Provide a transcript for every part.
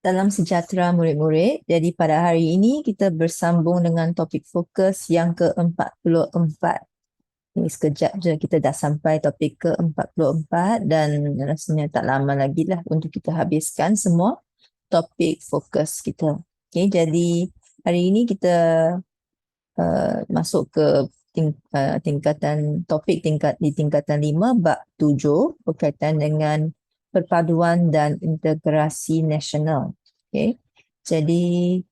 Salam sejahtera murid-murid. Jadi pada hari ini kita bersambung dengan topik fokus yang ke-44. Ini sekejap je kita dah sampai topik ke-44 dan rasanya tak lama lagi lah untuk kita habiskan semua topik fokus kita. Okay, jadi hari ini kita masuk ke tingkatan topik di tingkatan 5 bab 7 berkaitan dengan perpaduan dan integrasi nasional. Okay. Jadi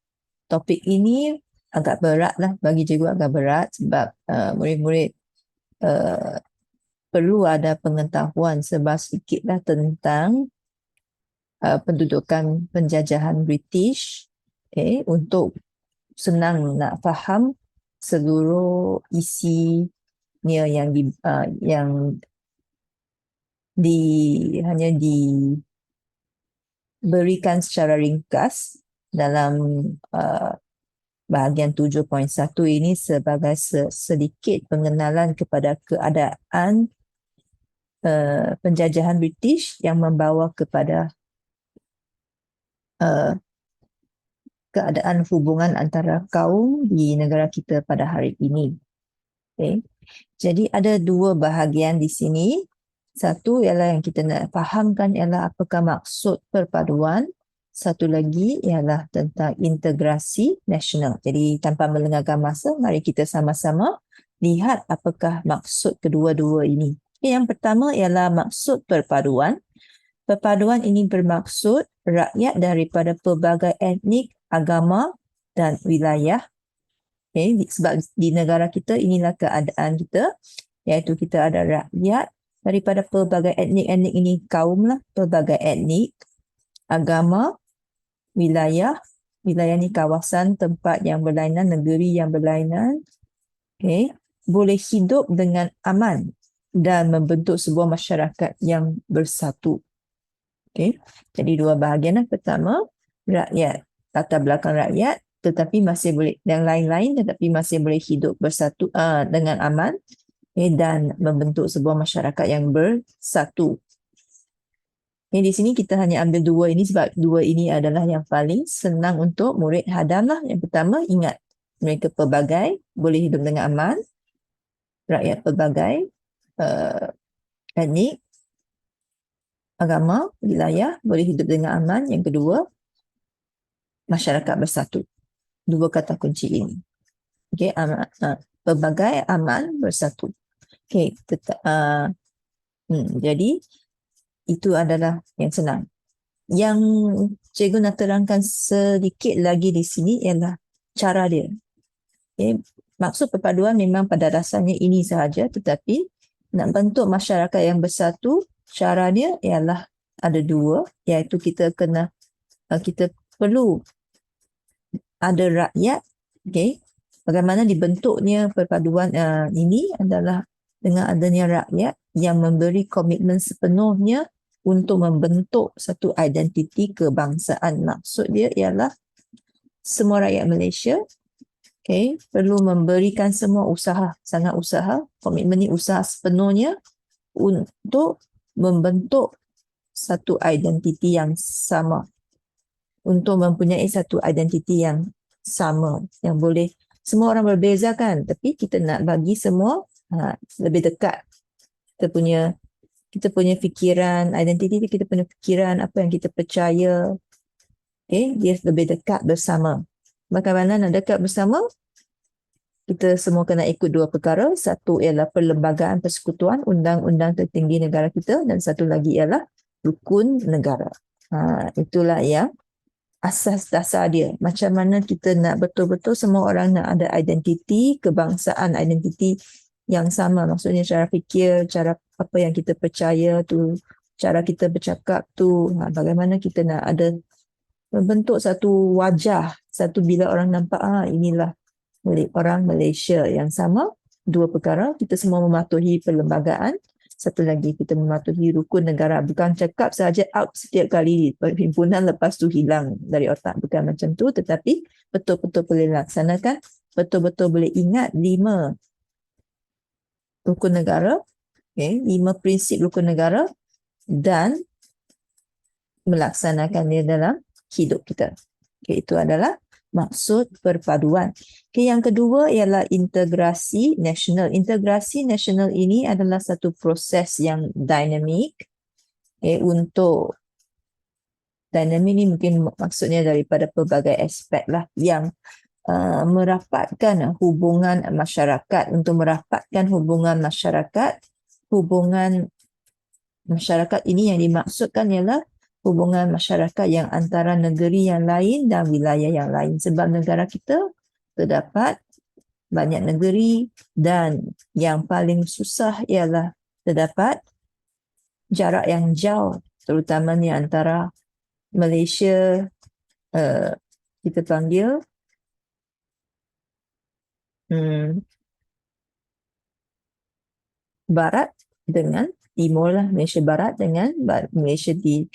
topik ini agak berat lah, bagi cikgu agak berat sebab murid-murid perlu ada pengetahuan sedikit lah tentang pendudukan penjajahan British, untuk senang nak faham seluruh isinya yang hanya diberikan secara ringkas dalam bahagian 7.1 ini sebagai sedikit pengenalan kepada keadaan penjajahan British yang membawa kepada keadaan hubungan antara kaum di negara kita pada hari ini. Okay. Jadi ada dua bahagian di sini. Satu ialah yang kita nak fahamkan ialah apakah maksud perpaduan. Satu lagi ialah tentang integrasi nasional. Jadi tanpa melengahkan masa, mari kita sama-sama lihat apakah maksud kedua-dua ini. Okay, yang pertama ialah maksud perpaduan. Perpaduan ini bermaksud rakyat daripada pelbagai etnik, agama dan wilayah. Okay, sebab di negara kita inilah keadaan kita, iaitu kita ada rakyat daripada pelbagai etnik ini, kaum lah, pelbagai etnik, agama, wilayah ni kawasan, tempat yang berlainan, negeri yang berlainan, boleh hidup dengan aman dan membentuk sebuah masyarakat yang bersatu. Jadi dua bahagian. Pertama, rakyat, latar belakang rakyat, tetapi masih boleh, yang lain-lain tetapi masih boleh hidup bersatu dengan aman, dan membentuk sebuah masyarakat yang bersatu. Di sini kita hanya ambil dua ini sebab dua ini adalah yang paling senang untuk murid hadam lah. Yang pertama, ingat, mereka pelbagai, boleh hidup dengan aman, rakyat pelbagai, etnik, agama, wilayah, boleh hidup dengan aman. Yang kedua, masyarakat bersatu. Dua kata kunci ini. Okey, pelbagai, aman, bersatu. Okey, jadi itu adalah yang senang. Yang cikgu nak terangkan sedikit lagi di sini ialah cara dia. Maksud perpaduan memang pada dasarnya ini sahaja, tetapi nak bentuk masyarakat yang bersatu, cara dia ialah ada dua, iaitu kita perlu ada rakyat. Bagaimana dibentuknya perpaduan ini adalah dengan adanya rakyat yang memberi komitmen sepenuhnya untuk membentuk satu identiti kebangsaan. Maksud dia ialah semua rakyat Malaysia perlu memberikan semua usaha, sangat usaha, komitmen ni usaha sepenuhnya untuk membentuk satu identiti yang sama, untuk mempunyai satu identiti yang sama, yang boleh, semua orang berbeza kan, tapi kita nak bagi semua lebih dekat. Kita punya fikiran, identiti kita punya fikiran, apa yang kita percaya, dia lebih dekat bersama. Bagaimana nak dekat bersama? Kita semua kena ikut dua perkara. Satu ialah perlembagaan persekutuan, undang-undang tertinggi negara kita, dan satu lagi ialah rukun negara. Itulah yang asas dasar dia. Macam mana kita nak betul-betul semua orang nak ada identiti kebangsaan, identiti yang sama. Maksudnya cara fikir, cara apa yang kita percaya tu, cara kita bercakap tu, bagaimana kita nak ada membentuk satu wajah, satu bila orang nampak inilah orang Malaysia yang sama. Dua perkara, kita semua mematuhi perlembagaan. Satu lagi, kita mematuhi rukun negara. Bukan cakap saja out setiap kali perhimpunan, lepas tu hilang dari otak. Bukan macam tu, tetapi betul-betul boleh laksanakan, betul-betul boleh ingat 5 rukun negara, 5 prinsip rukun negara, dan melaksanakan dia dalam hidup kita. Okay, itu adalah maksud perpaduan. Okay, yang kedua ialah integrasi nasional. Integrasi nasional ini adalah satu proses yang dinamik. Okay, untuk dinamik ini mungkin maksudnya daripada pelbagai aspek lah yang merapatkan hubungan masyarakat. Untuk merapatkan hubungan masyarakat, hubungan masyarakat ini yang dimaksudkan ialah hubungan masyarakat yang antara negeri yang lain dan wilayah yang lain. Sebab negara kita terdapat banyak negeri dan yang paling susah ialah terdapat jarak yang jauh, terutamanya antara Malaysia, kita panggil barat dengan timur lah, Malaysia Barat dengan Malaysia di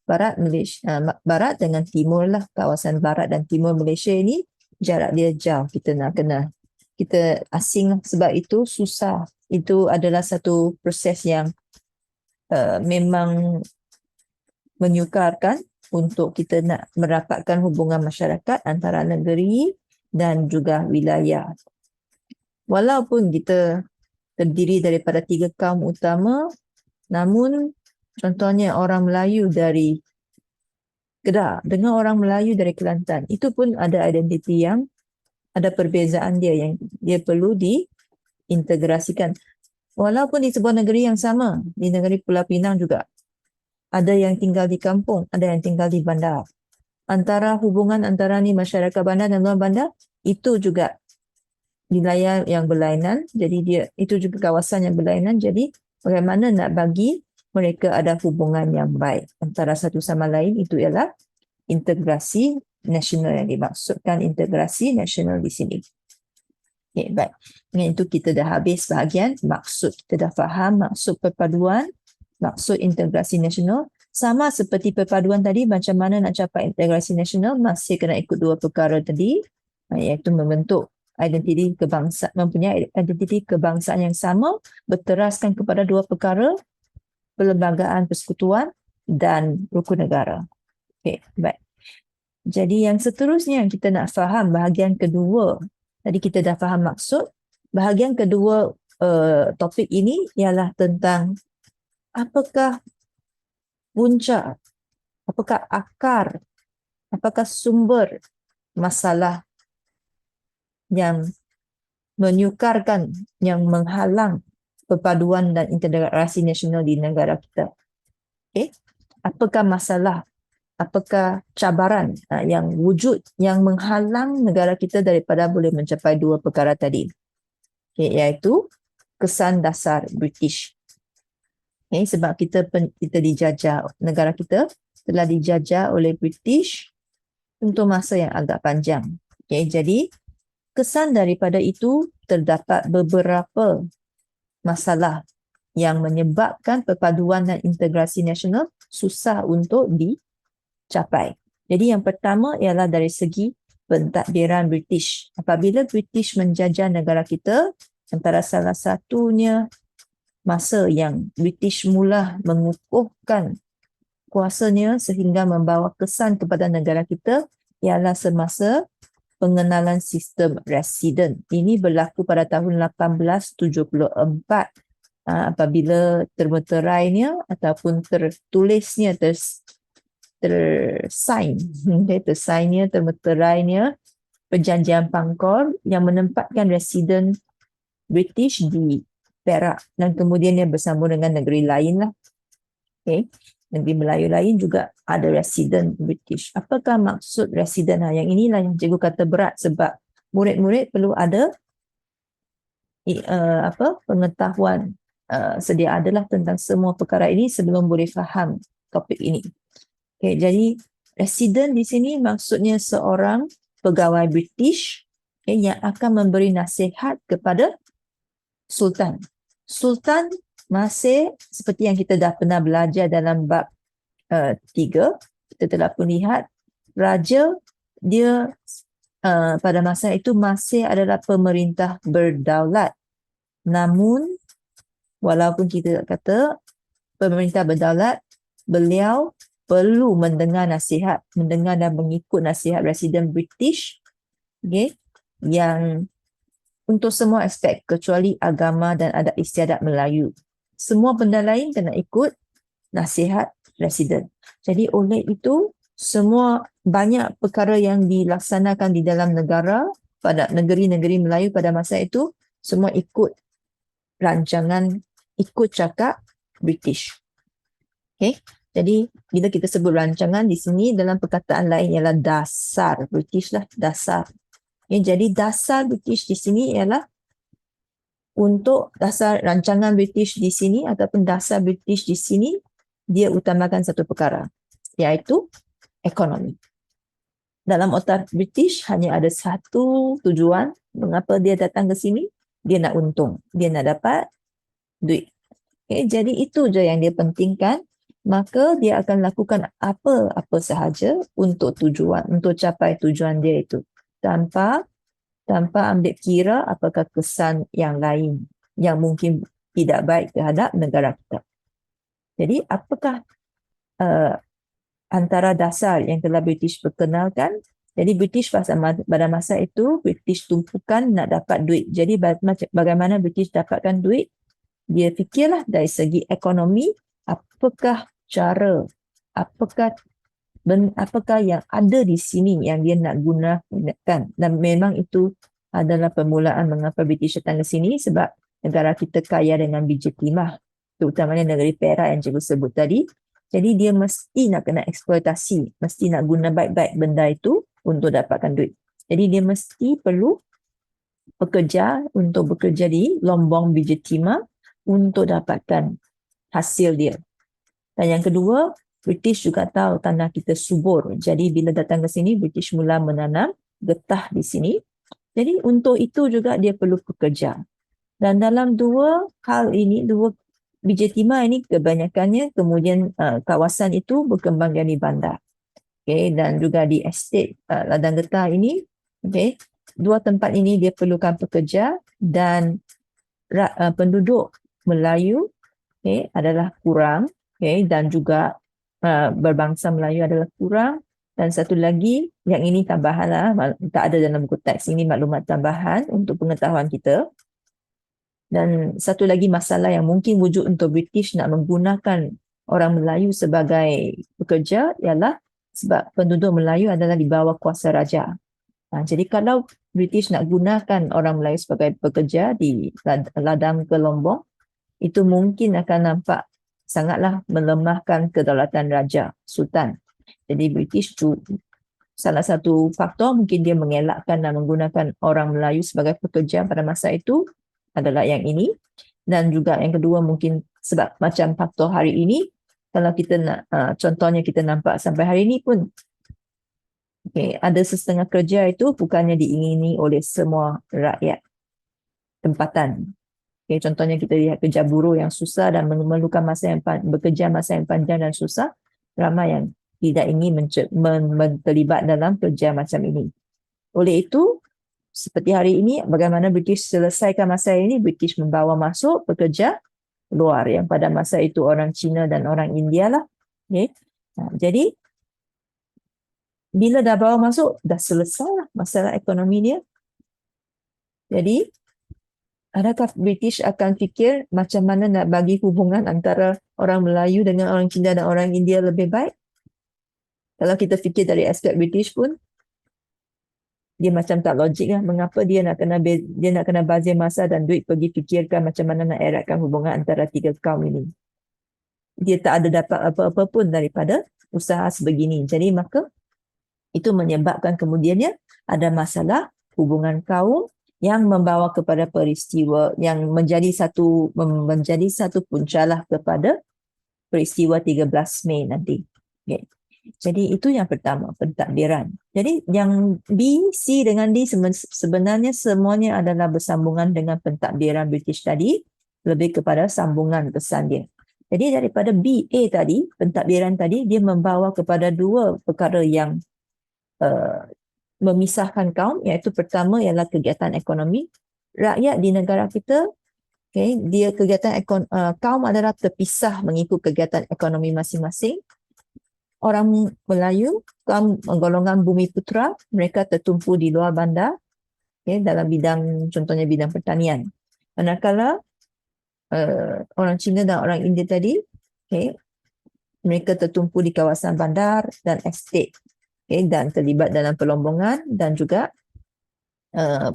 barat Malaysia, barat dengan timur lah, kawasan barat dan timur Malaysia ini jarak dia jauh, kita nak kena kita asing lah. Sebab itu susah. Itu adalah satu proses yang memang menyukarkan untuk kita nak merapatkan hubungan masyarakat antara negeri dan juga wilayah. Walaupun kita terdiri daripada 3 kaum utama, namun contohnya orang Melayu dari Kedah dengan orang Melayu dari Kelantan, itu pun ada identiti yang ada perbezaan dia yang dia perlu diintegrasikan. Walaupun di sebuah negeri yang sama, di negeri Pulau Pinang juga, ada yang tinggal di kampung, ada yang tinggal di bandar. Antara hubungan antara ni masyarakat bandar dan luar bandar, itu juga wilayah yang berlainan, jadi dia itu juga kawasan yang berlainan. Jadi bagaimana nak bagi mereka ada hubungan yang baik antara satu sama lain, itu ialah integrasi nasional yang dimaksudkan. Integrasi nasional di sini. Okay, baik. Dengan itu kita dah habis bahagian maksud. Kita dah faham maksud perpaduan, maksud integrasi nasional. Sama seperti perpaduan tadi, macam mana nak capai integrasi nasional, masih kena ikut 2 perkara tadi, iaitu membentuk identiti kebangsaan, mempunyai identiti kebangsaan yang sama, berteraskan kepada 2 perkara, perlembagaan persekutuan dan rukun negara. Okey, baik. Jadi yang seterusnya yang kita nak faham, bahagian kedua. Tadi kita dah faham maksud. Bahagian kedua topik ini ialah tentang apakah punca, apakah akar, apakah sumber masalah yang menyukarkan, yang menghalang perpaduan dan integrasi nasional di negara kita. Okay? Apakah masalah, apakah cabaran yang wujud, yang menghalang negara kita daripada boleh mencapai 2 perkara tadi. Okay, iaitu kesan dasar British. Okay, sebab kita dijajah, negara kita telah dijajah oleh British untuk masa yang agak panjang. Okay, jadi kesan daripada itu terdapat beberapa masalah yang menyebabkan perpaduan dan integrasi nasional susah untuk dicapai. Jadi yang pertama ialah dari segi pentadbiran British. Apabila British menjajah negara kita, antara salah satunya masa yang British mula mengukuhkan kuasanya sehingga membawa kesan kepada negara kita ialah semasa pengenalan sistem resident. Ini berlaku pada tahun 1874 apabila termeterainya ataupun tertulisnya, tersainnya, termeterainya Perjanjian Pangkor yang menempatkan residen British di Perak dan kemudian dia bersambung dengan negeri lain lah. Okay. Negeri Melayu lain juga ada residen British. Apakah maksud residen? Yang inilah yang cikgu kata berat sebab murid-murid perlu ada pengetahuan sedia adalah tentang semua perkara ini sebelum boleh faham topik ini. Okay, jadi residen di sini maksudnya seorang pegawai British yang akan memberi nasihat kepada Sultan. Sultan masih seperti yang kita dah pernah belajar dalam bab 3, kita telah pun lihat raja dia pada masa itu masih adalah pemerintah berdaulat. Namun walaupun kita kata pemerintah berdaulat, beliau perlu mendengar nasihat, mendengar dan mengikut nasihat Residen British, okay, yang untuk semua aspek kecuali agama dan adat istiadat Melayu. Semua benda lain kena ikut nasihat Residen. Jadi oleh itu, semua banyak perkara yang dilaksanakan di dalam negara pada negeri-negeri Melayu pada masa itu semua ikut rancangan, ikut cakap British. Okay? Jadi bila kita sebut rancangan di sini dalam perkataan lain ialah dasar British lah, dasar. Okay? Jadi dasar British di sini ialah untuk dasar rancangan British di sini ataupun dasar British di sini dia utamakan satu perkara iaitu ekonomi. Dalam otak British hanya ada satu tujuan mengapa dia datang ke sini, dia nak untung, dia nak dapat duit. Okay, jadi itu je yang dia pentingkan, maka dia akan lakukan apa-apa sahaja untuk tujuan, untuk capai tujuan dia itu tanpa ambil kira apakah kesan yang lain yang mungkin tidak baik terhadap negara kita. Jadi apakah antara dasar yang telah British perkenalkan? Jadi British pada masa itu, British tumpukan nak dapat duit. Jadi bagaimana British dapatkan duit? Dia fikirlah dari segi ekonomi, apakah cara, apakah yang ada di sini yang dia nak gunakan. Dan memang itu adalah permulaan mengapa British datang ke sini sebab negara kita kaya dengan biji timah, terutamanya negeri Perak yang cikgu sebut tadi. Jadi dia mesti nak kena eksploitasi, mesti nak guna baik-baik benda itu untuk dapatkan duit. Jadi dia mesti perlu bekerja di lombong biji timah untuk dapatkan hasil dia. Dan yang kedua, British juga tahu tanah kita subur. Jadi bila datang ke sini, British mula menanam getah di sini. Jadi untuk itu juga dia perlu bekerja. Dan dalam dua hal ini, dua biji timah ini kebanyakannya kemudian kawasan itu berkembang jadi bandar. Okay, dan juga di estate ladang getah ini, okay, dua tempat ini dia perlukan pekerja dan penduduk Melayu adalah kurang, dan juga berbangsa Melayu adalah kurang. Dan satu lagi, yang ini tambahan lah, tak ada dalam buku teks, ini maklumat tambahan untuk pengetahuan kita. Dan satu lagi masalah yang mungkin wujud untuk British nak menggunakan orang Melayu sebagai pekerja ialah sebab penduduk Melayu adalah di bawah kuasa raja. Jadi kalau British nak gunakan orang Melayu sebagai pekerja di ladang ke lombong, itu mungkin akan nampak sangatlah melemahkan kedaulatan raja, sultan. Jadi British salah satu faktor mungkin dia mengelakkan dan menggunakan orang Melayu sebagai pekerja pada masa itu adalah yang ini. Dan juga yang kedua mungkin sebab macam faktor hari ini, kalau kita nak contohnya kita nampak sampai hari ini pun ada setengah kerja itu bukannya diingini oleh semua rakyat tempatan. Contohnya kita lihat kerja buruh yang susah dan memerlukan bekerja masa yang panjang dan susah, ramai yang tidak ingin terlibat dalam kerja macam ini. Oleh itu, seperti hari ini, bagaimana British selesaikan masa ini, British membawa masuk pekerja luar yang pada masa itu orang Cina dan orang India lah. Jadi, bila dah bawa masuk, dah selesai lah masalah ekonomi dia. Jadi, adakah British akan fikir macam mana nak bagi hubungan antara orang Melayu dengan orang Cina dan orang India lebih baik? Kalau kita fikir dari aspek British pun, dia macam tak logik lah. Mengapa dia nak kena bazir masa dan duit pergi fikirkan macam mana nak eratkan hubungan antara tiga kaum ini. Dia tak ada dapat apa-apa pun daripada usaha sebegini. Jadi maka itu menyebabkan kemudiannya ada masalah hubungan kaum yang membawa kepada peristiwa yang menjadi satu puncalah kepada peristiwa 13 Mei nanti. Okay. Jadi itu yang pertama, pentadbiran. Jadi yang B, C dengan D sebenarnya semuanya adalah bersambungan dengan pentadbiran British tadi, lebih kepada sambungan pesan dia. Jadi daripada B, A tadi, pentadbiran tadi, dia membawa kepada dua perkara yang memisahkan kaum, iaitu pertama ialah kegiatan ekonomi. Rakyat di negara kita, dia kegiatan kaum adalah terpisah mengikut kegiatan ekonomi masing-masing. orang Melayu, kaum golongan Bumi Putra, mereka tertumpu di luar bandar, dalam bidang, contohnya bidang pertanian. Manakala orang Cina dan orang India tadi, mereka tertumpu di kawasan bandar dan estate, dan terlibat dalam pelombongan dan juga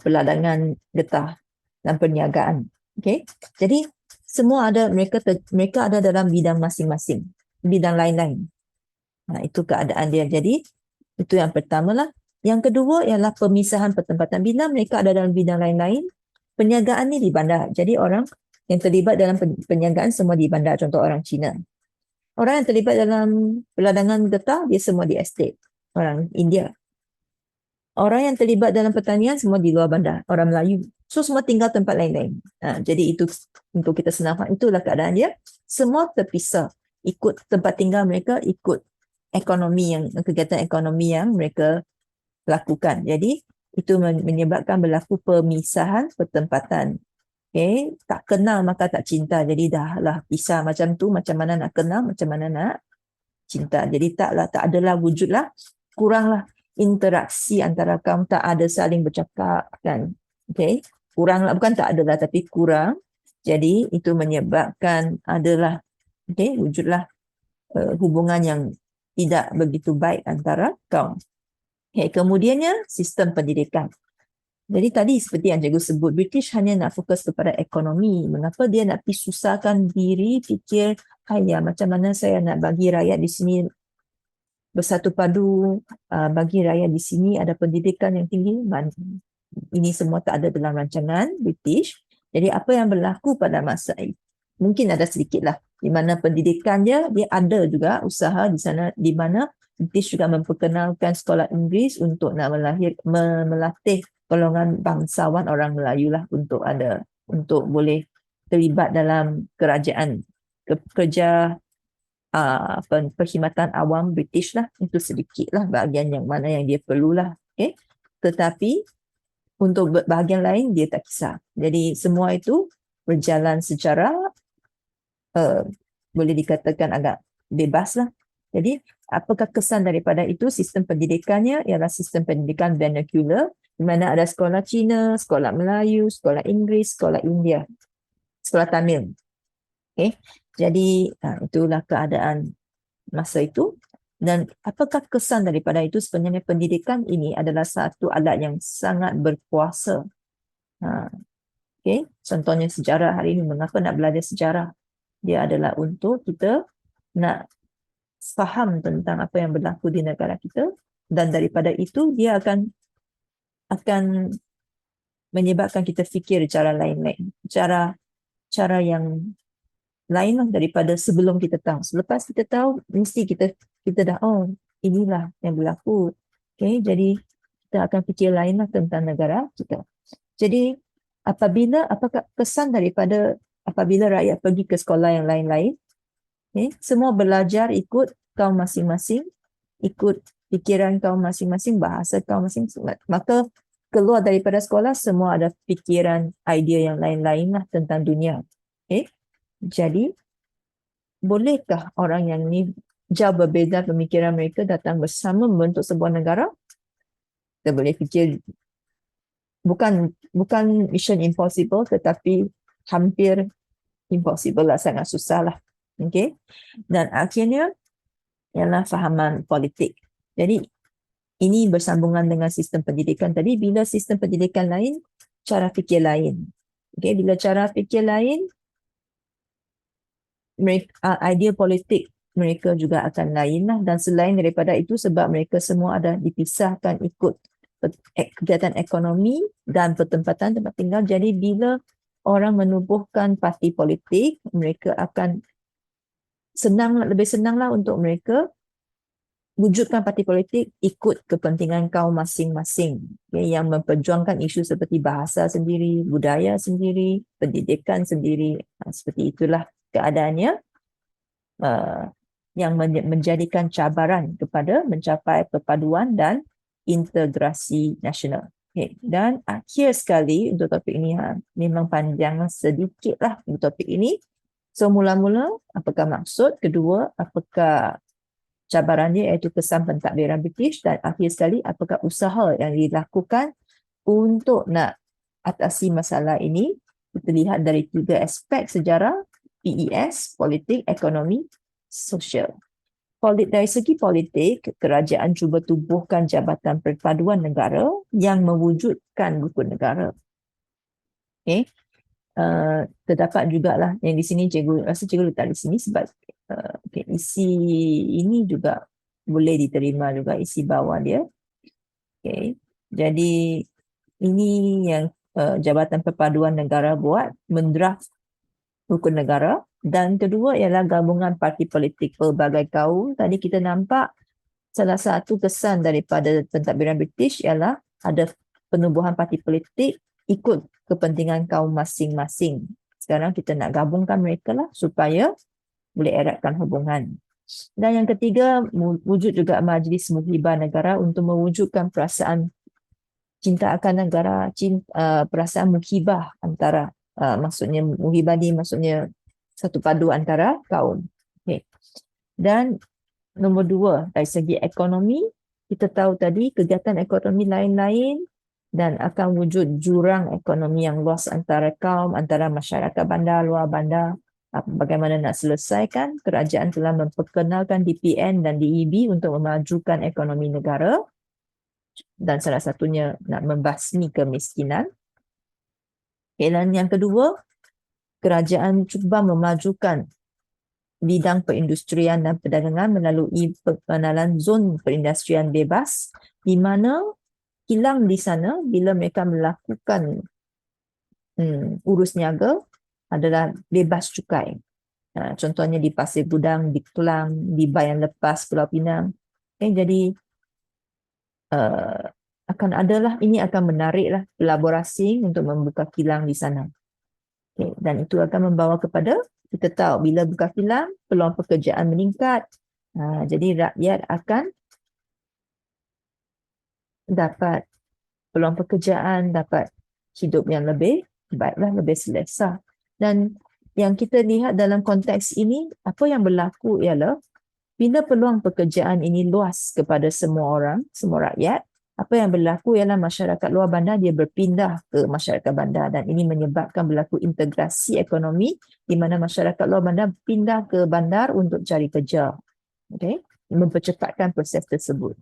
peladangan getah dan perniagaan. Jadi semua ada, mereka ada dalam bidang masing-masing, bidang lain-lain. Itu keadaan dia. Jadi itu yang pertama lah. Yang kedua ialah pemisahan pertempatan. Bila mereka ada dalam bidang lain-lain, perniagaan ni di bandar. Jadi orang yang terlibat dalam perniagaan semua di bandar. Contoh orang Cina. Orang yang terlibat dalam peladangan getah, dia semua di estate. Orang India. Orang yang terlibat dalam pertanian semua di luar bandar. Orang Melayu. So semua tinggal tempat lain-lain. Jadi itu untuk kita senang faham. Itulah keadaan dia. Semua terpisah. Ikut tempat tinggal mereka, ikut kegiatan ekonomi yang mereka lakukan. Jadi itu menyebabkan berlaku pemisahan pertempatan. Tak kenal maka tak cinta. Jadi dah lah pisah macam tu, macam mana nak kenal, macam mana nak cinta. Jadi tak adalah wujudlah, kuranglah interaksi antara kaum, tak ada saling bercakap kan. Kuranglah, bukan tak adalah tapi kurang. Jadi itu menyebabkan adalah wujudlah hubungan yang tidak begitu baik antara kaum. Kemudiannya sistem pendidikan. Jadi tadi seperti yang cikgu sebut, British hanya nak fokus kepada ekonomi. Mengapa dia nak pergi susahkan diri, fikir, macam mana saya nak bagi rakyat di sini bersatu padu, bagi rakyat di sini ada pendidikan yang tinggi. Ini semua tak ada dalam rancangan British. Jadi apa yang berlaku pada masa itu? Mungkin ada sedikit lah. Di mana pendidikan dia ada juga usaha di sana, di mana British juga memperkenalkan sekolah Inggeris untuk nak melatih golongan bangsawan orang Melayu lah untuk boleh terlibat dalam kerajaan, kerja perkhidmatan awam British lah. Itu sedikit lah bahagian yang mana yang dia perlulah. Tetapi untuk bahagian lain dia tak kisah. Jadi semua itu berjalan secara boleh dikatakan agak bebas lah. Jadi apakah kesan daripada itu? Sistem pendidikannya ialah sistem pendidikan vernacular, di mana ada sekolah Cina, sekolah Melayu, sekolah Inggeris, sekolah India, sekolah Tamil. Jadi itulah keadaan masa itu. Dan apakah kesan daripada itu? Sebenarnya pendidikan ini adalah satu alat yang sangat berkuasa. Contohnya sejarah hari ini. Mengapa nak belajar sejarah? Dia adalah untuk kita nak faham tentang apa yang berlaku di negara kita, dan daripada itu dia akan menyebabkan kita fikir cara lain-lain, cara yang lain lah daripada sebelum kita tahu. Selepas kita tahu, mesti kita dah, inilah yang berlaku. Jadi kita akan fikir lain lah tentang negara kita. Jadi apakah kesan daripada apabila rakyat pergi ke sekolah yang lain-lain, semua belajar ikut kaum masing-masing, ikut fikiran kaum masing-masing, bahasa kaum masing-masing. Maka keluar daripada sekolah semua ada fikiran, idea yang lain-lain lah tentang dunia. Jadi bolehkah orang yang ni jauh berbeza pemikiran mereka datang bersama membentuk sebuah negara? Kita boleh fikir bukan mission impossible, tetapi hampir impossible lah, sangat susah lah. Dan akhirnya ialah fahaman politik. Jadi ini bersambungan dengan sistem pendidikan tadi. Bila sistem pendidikan lain, cara fikir lain. Bila cara fikir lain, idea politik mereka juga akan lain lah. Dan selain daripada itu, sebab mereka semua ada dipisahkan ikut kegiatan ekonomi dan pertempatan tempat tinggal. Jadi bila orang menubuhkan parti politik, mereka akan lebih senanglah untuk mereka wujudkan parti politik ikut kepentingan kaum masing-masing, yang memperjuangkan isu seperti bahasa sendiri, budaya sendiri, pendidikan sendiri. Seperti itulah keadaannya, yang menjadikan cabaran kepada mencapai perpaduan dan integrasi nasional. Dan akhir sekali untuk topik ini, memang panjang sedikit lah untuk topik ini. So mula-mula, apakah maksud? Kedua, apakah cabarannya iaitu kesan pentadbiran British, dan akhir sekali apakah usaha yang dilakukan untuk nak atasi masalah ini. Kita lihat dari 3 aspek sejarah: PES, politik, ekonomi, sosial. Dari segi politik, kerajaan cuba tubuhkan Jabatan Perpaduan Negara yang mewujudkan rukun negara. Okay. Terdapat jugalah yang di sini cikgu letak di sini sebab isi ini juga boleh diterima juga, isi bawah dia. Okay. Jadi ini yang Jabatan Perpaduan Negara buat, mendraft rukun negara. Dan kedua ialah gabungan parti politik pelbagai kaum. Tadi kita nampak salah satu kesan daripada pentadbiran British ialah ada penubuhan parti politik ikut kepentingan kaum masing-masing. Sekarang kita nak gabungkan mereka lah supaya boleh eratkan hubungan. Dan yang ketiga, wujud juga Majlis Muhibah Negara untuk mewujudkan perasaan cinta akan negara, perasaan muhibah antara, maksudnya muhibah ni maksudnya satu padu antara kaum. Okay. Dan nombor 2, dari segi ekonomi, kita tahu tadi kegiatan ekonomi lain-lain dan akan wujud jurang ekonomi yang luas antara kaum, antara masyarakat bandar, luar bandar. Bagaimana nak selesaikan? Kerajaan telah memperkenalkan DPN dan DEB untuk memajukan ekonomi negara, dan salah satunya nak membasmi kemiskinan. Dan yang kedua, kerajaan cuba memajukan bidang perindustrian dan perdagangan melalui pengenalan zon perindustrian bebas, di mana kilang di sana bila mereka melakukan urus niaga adalah bebas cukai. Contohnya di Pasir Gudang, di Kelang, di Bayan Lepas, Pulau Pinang. Jadi akan adalah, ini akan menariklah pelabur asing untuk membuka kilang di sana. Dan itu akan membawa kepada, kita tahu bila buka kilang, peluang pekerjaan meningkat. Jadi rakyat akan dapat peluang pekerjaan, dapat hidup yang lebih baiklah, lebih selesa. Dan yang kita lihat dalam konteks ini, apa yang berlaku ialah bila peluang pekerjaan ini luas kepada semua orang, semua rakyat, apa yang berlaku ialah masyarakat luar bandar dia berpindah ke masyarakat bandar, dan ini menyebabkan berlaku integrasi ekonomi di mana masyarakat luar bandar pindah ke bandar untuk cari kerja. Okay? Mempercepatkan proses tersebut.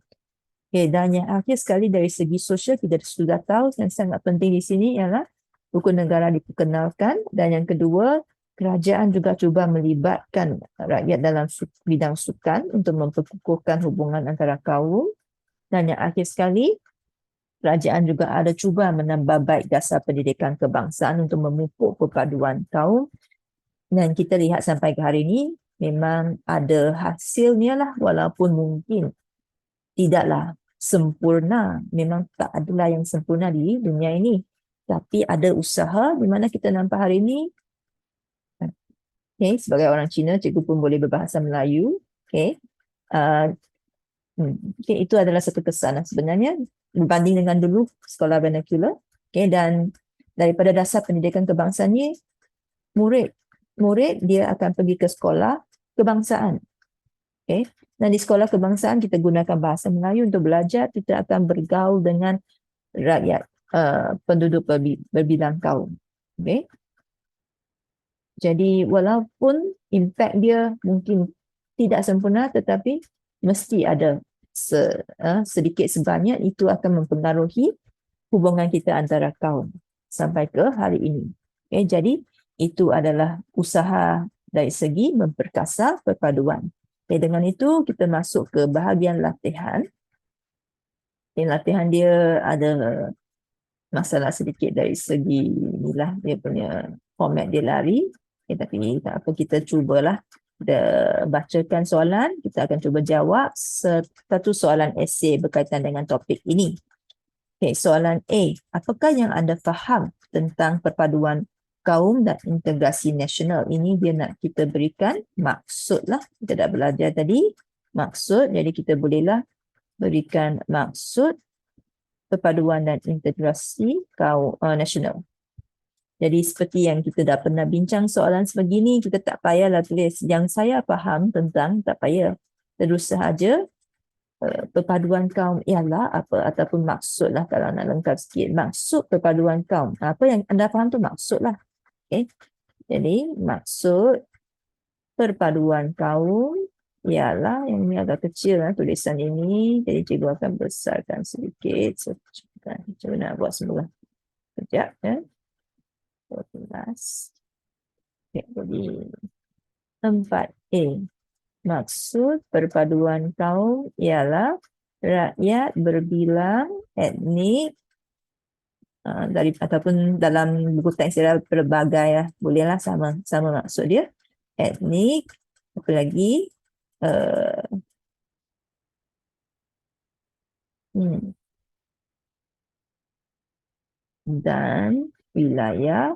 Okay, dan yang akhir sekali dari segi sosial, kita sudah tahu yang sangat penting di sini ialah rukun negara diperkenalkan, dan yang kedua, kerajaan juga cuba melibatkan rakyat dalam bidang sukan untuk memperkukuhkan hubungan antara kaum. Dan yang akhir sekali, kerajaan juga ada cuba menambah baik dasar pendidikan kebangsaan untuk memupuk perpaduan kaum. Dan kita lihat sampai ke hari ini, memang ada hasilnya lah, walaupun mungkin tidaklah sempurna. Memang tak adalah yang sempurna di dunia ini. Tapi ada usaha di mana kita nampak hari ini. Okay, sebagai orang Cina, cikgu pun boleh berbahasa Melayu. Okay. Okay, itu adalah satu kesan sebenarnya berbanding dengan dulu sekolah vernacular. Okay, dan daripada dasar pendidikan kebangsaan ni, murid dia akan pergi ke sekolah kebangsaan. Okay. Dan di sekolah kebangsaan kita gunakan bahasa Melayu untuk belajar, kita akan bergaul dengan rakyat, penduduk berbilang kaum. Okay. Jadi walaupun impact dia mungkin tidak sempurna, tetapi mesti ada sedikit sebanyak itu akan mempengaruhi hubungan kita antara kaum sampai ke hari ini. Okay, jadi itu adalah usaha dari segi memperkasa perpaduan. Okay, dengan itu kita masuk ke bahagian latihan. Okay, latihan dia ada masalah sedikit dari segi inilah dia punya format dia lari. Okay, tapi tak apa, kita cubalah. Kita bacakan soalan, kita akan cuba jawab satu soalan esei berkaitan dengan topik ini. Okay, soalan A. Apakah yang anda faham tentang perpaduan kaum dan integrasi nasional? Ini dia nak kita berikan maksud lah. Kita dah belajar tadi maksud, jadi kita bolehlah berikan maksud perpaduan dan integrasi kaum nasional. Jadi seperti yang kita dah pernah bincang soalan sebegini, kita tak payahlah tulis yang saya faham tentang, tak payah. terus sahaja perpaduan kaum ialah apa, ataupun maksudlah kalau nak lengkap sikit. Maksud perpaduan kaum. Apa yang anda faham tu maksudlah. Okay. Jadi maksud perpaduan kaum ialah, yang ini agak kecil tulisan ini. Jadi cikgu akan besarkan sedikit. So, cikgu nak buat semula. Sekejap ya. 12. Okay, jadi 4A. Maksud perpaduan kaum ialah rakyat berbilang etnik dari ataupun dalam buku teks dia pelbagai lah, bolehlah sama maksud dia, etnik, apa lagi dan wilayah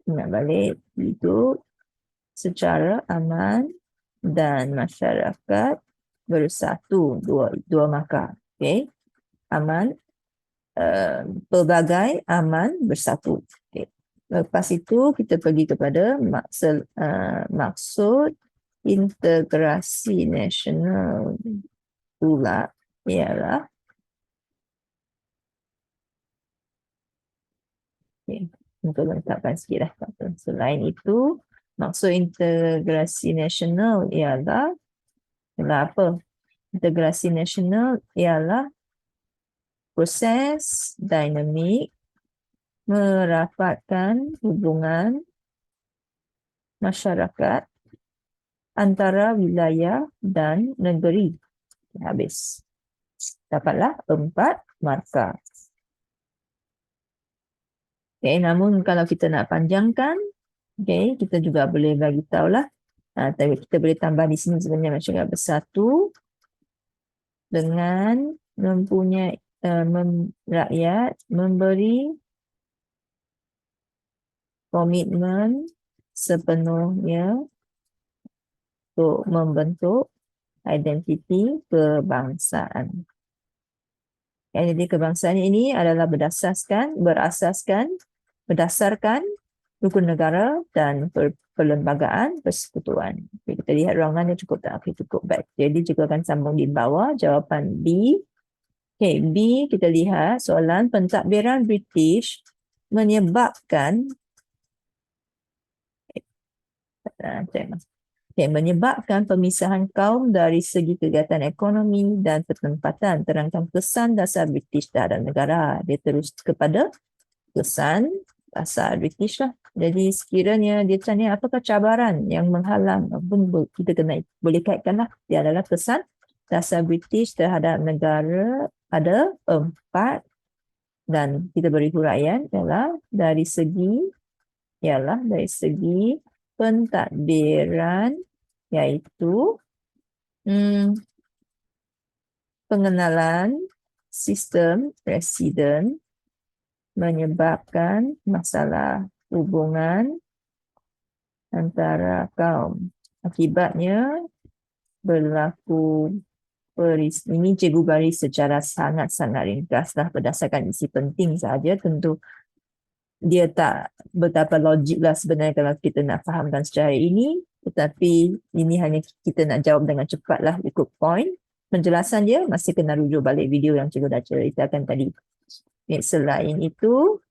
nak balik hidup secara aman dan masyarakat bersatu, dua markah. Okay. Aman, pelbagai, aman, bersatu. Okay. Lepas itu kita pergi kepada maksud integrasi nasional pula ialah untuk lengkapkan sikit lah. Selain itu, maksud integrasi nasional ialah apa? Integrasi nasional ialah proses dinamik merapatkan hubungan masyarakat antara wilayah dan negeri. Habis. Dapatlah 4 markah. Okay, namun kalau kita nak panjangkan, okay, kita juga boleh bagi tahulah. Tapi kita boleh tambah di sini sebenarnya masyarakat bersatu dengan mempunyai rakyat memberi komitmen sepenuhnya untuk membentuk identiti kebangsaan. Jadi kebangsaan ini adalah berdasarkan rukun negara dan perlembagaan persekutuan. Kita lihat ruangannya cukup tak? Okay, cukup baik. Jadi juga akan sambung di bawah jawapan B. Okay, B kita lihat soalan pentadbiran British menyebabkan menyebabkan pemisahan kaum dari segi kegiatan ekonomi dan pertempatan. Terangkan kesan dasar British terhadap negara. Dia terus kepada kesan dasar British lah. Jadi sekiranya dia tanya apakah cabaran yang menghalang, kita kena boleh kaitkan lah. Dia adalah kesan dasar British terhadap negara. Ada 4 dan kita beri huraian ialah dari segi pentadbiran, iaitu pengenalan sistem residen menyebabkan masalah hubungan antara kaum. Akibatnya berlaku ini cikgu baris secara sangat-sangat ringkaslah berdasarkan isi penting saja. Tentu dia tak betapa logik lah sebenarnya kalau kita nak fahamkan secara ini, tetapi ini hanya kita nak jawab dengan cepat lah, ikut point. Penjelasan dia masih kena rujuk balik video yang cikgu dah ceritakan tadi. Selain itu,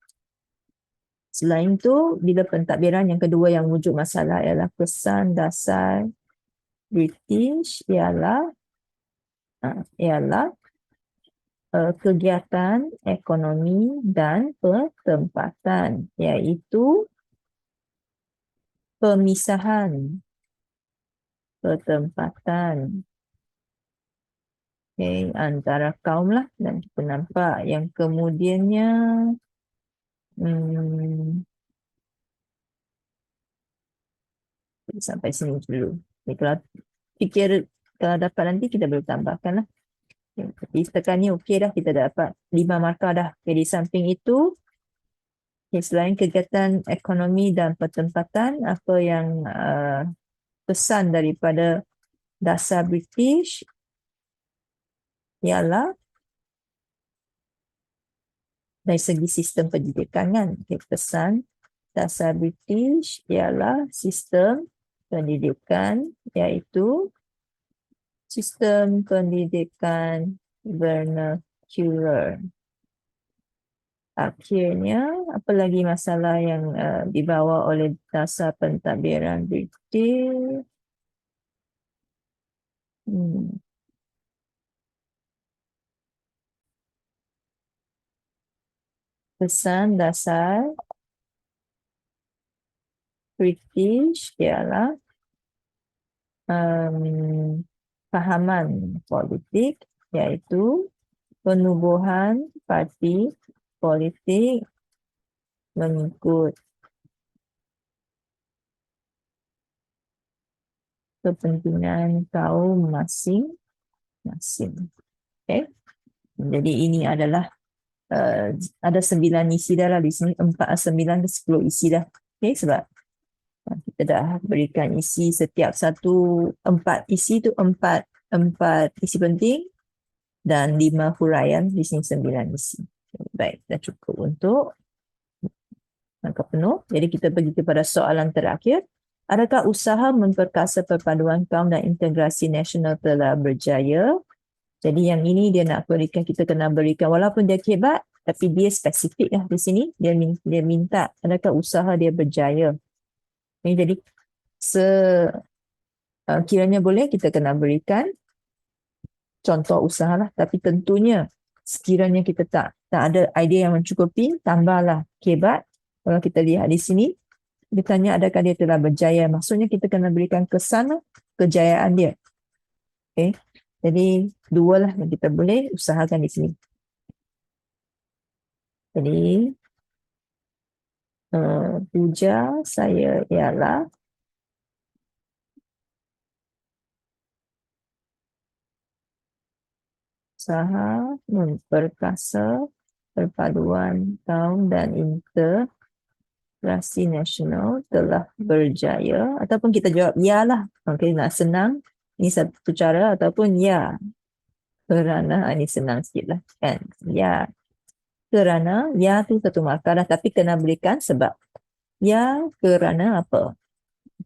bila pentadbiran yang kedua yang wujud masalah ialah kesan dasar British ialah kegiatan ekonomi dan pertempatan, iaitu pemisahan pertempatan antara kaum lah. Dan kita nampak yang kemudiannya sampai sini dulu. Kalau dapat nanti kita boleh tambahkan lah. Tapi setakat ni okey dah, kita dapat 5 markah dah. Di samping itu, selain kegiatan ekonomi dan pertempatan, apa yang pesan daripada dasar British ialah dari segi sistem pendidikan kan. Pesan dasar British ialah sistem pendidikan, iaitu sistem pendidikan vernacular. Akhirnya, apa lagi masalah yang dibawa oleh dasar pentadbiran British? Pesan dasar British ialah fahaman politik, iaitu penubuhan parti politik mengikut kepentingan kaum masing-masing. Okay? Jadi ini adalah ada 9 isi dah lah di sini, 9 ke 10 isi dah. Okay? Sebab kita dah berikan isi setiap satu 4 isi tu 4 isi penting dan 5 huraian, di sini 9 isi. Baik, dah cukup untuk angka penuh. Jadi kita pergi kepada soalan terakhir. Adakah usaha memperkasa perpaduan kaum dan integrasi nasional telah berjaya? Jadi yang ini dia nak berikan, kita kena berikan walaupun dia hebat, tapi dia spesifik lah di sini. Dia minta adakah usaha dia berjaya. Jadi kiranya boleh kita kena berikan contoh usaha lah, tapi tentunya sekiranya kita tak ada idea yang mencukupi, tambahlah hebat. Kalau kita lihat di sini, dia tanya adakah dia telah berjaya. Maksudnya kita kena berikan kesan kejayaan dia. Okay. Jadi 2 lah yang kita boleh usahakan di sini. Jadi puja saya ialah usaha memperkasa perpaduan kaum dan integrasi nasional telah berjaya, ataupun kita jawab ya lah. Okay, nak senang ini satu cara, ataupun ya kerana ini senang sikit lah kan. Ya kerana, ya tu satu markah dah, tapi kena berikan sebab. Ya kerana apa?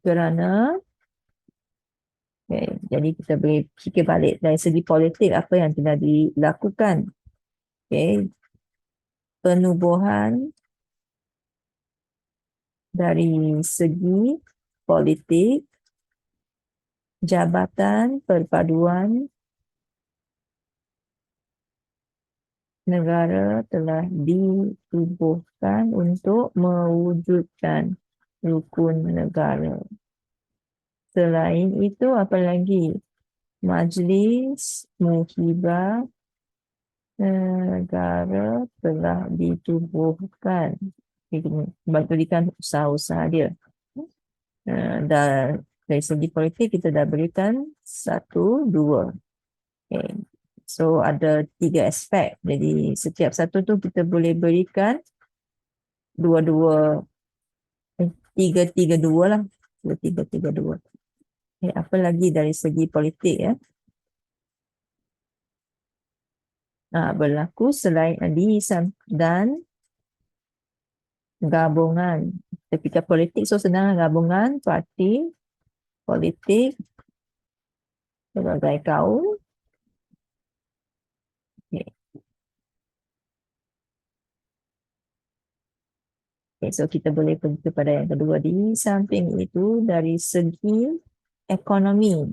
Kerana okay, jadi kita boleh fikir balik dari segi politik apa yang telah dilakukan. Okay. Penubuhan dari segi politik, Jabatan Perpaduan Negara telah ditubuhkan untuk mewujudkan rukun negara. Selain itu, apa lagi? Majlis Muhibah Negara telah ditubuhkan. Berikan usaha-usaha dia. Dan dari segi politik kita dah berikan 1, 2. Okay. So ada 3 aspek. Jadi setiap satu tu kita boleh berikan 2-2, 3-3-2 lah. 3-3-2. Okay, apa lagi dari segi politik ya? Berlaku selain dan gabungan. Ketika politik, so senang gabungan parti politik sebagai kaum. Okay. Okay, so kita boleh pergi kepada yang kedua. Di samping itu, dari segi ekonomi,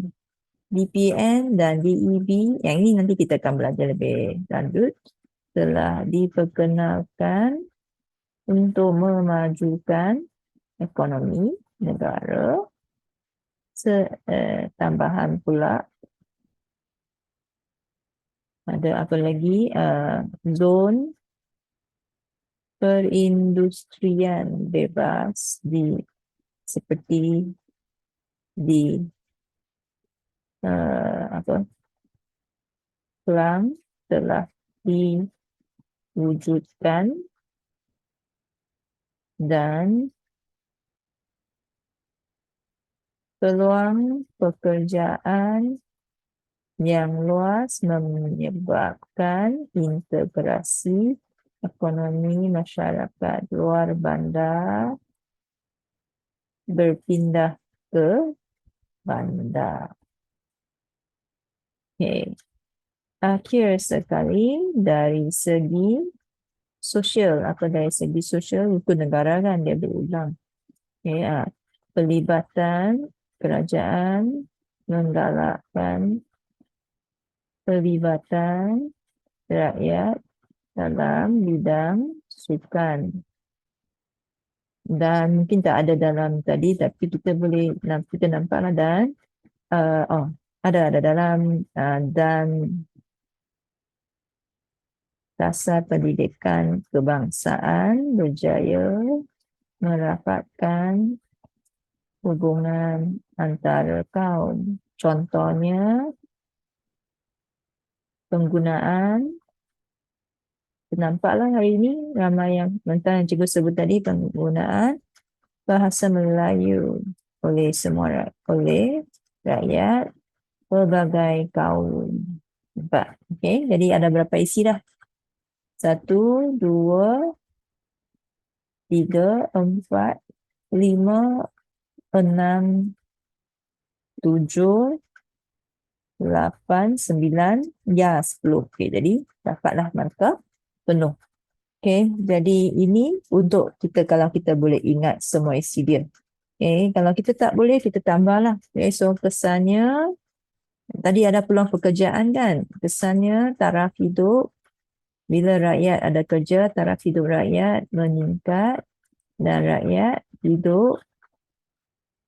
DPN dan DEB, yang ini nanti kita akan belajar lebih lanjut, telah diperkenalkan untuk memajukan ekonomi negara. Tambahan pula, ada apa lagi? Zon perindustrian bebas seperti di Kelang telah diwujudkan dan peluang pekerjaan yang luas menyebabkan integrasi ekonomi masyarakat luar bandar berpindah ke bandar. Okay. Akhir sekali dari segi sosial, apa dari segi sosial hukum negara kan dia berulang. Okay. Pelibatan kerajaan menggalakkan pelibatan rakyat dalam bidang sukan. Dan mungkin tak ada dalam tadi, tapi kita boleh kita nampaklah dan ada dalam dan dasar pendidikan kebangsaan berjaya merapatkan hubungan antara kaum. Contohnya penggunaan, nampaklah hari ini ramai yang tentang yang cikgu sebut tadi, penggunaan bahasa Melayu oleh semua oleh rakyat pelbagai kaum. Nampak? Okay, jadi ada berapa isi dah? 1, 2, 3, 4, 5, 6, 7, 8, 9, ya 10. Okay, jadi dapatlah markah penuh. Okay, jadi ini untuk kita kalau kita boleh ingat semua isi dia. Okay, kalau kita tak boleh, kita tambahlah. Okay, so kesannya, tadi ada peluang pekerjaan kan? Kesannya taraf hidup, bila rakyat ada kerja, taraf hidup rakyat meningkat dan rakyat hidup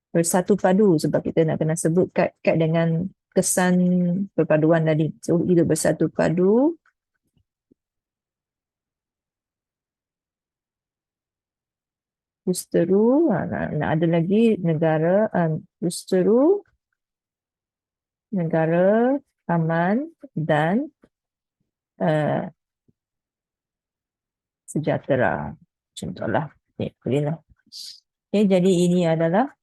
bersatu padu, sebab kita nak kena sebut kat dengan kesan perpaduan tadi. So hidup bersatu padu, justeru, nak ada lagi negara, justeru negara aman dan sejahtera. Contohlah. Okay, bolehlah. Okay, jadi ini adalah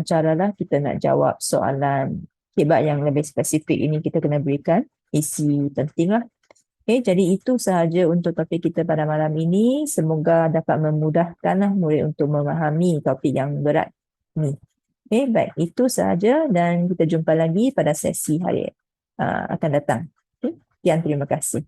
caralah kita nak jawab soalan hebat yang lebih spesifik ini, kita kena berikan isi penting lah. Okay, jadi itu sahaja untuk topik kita pada malam ini. Semoga dapat memudahkanlah murid untuk memahami topik yang berat ni. Okay, baik, itu sahaja dan kita jumpa lagi pada sesi hari akan datang. Okay, sekian, terima kasih.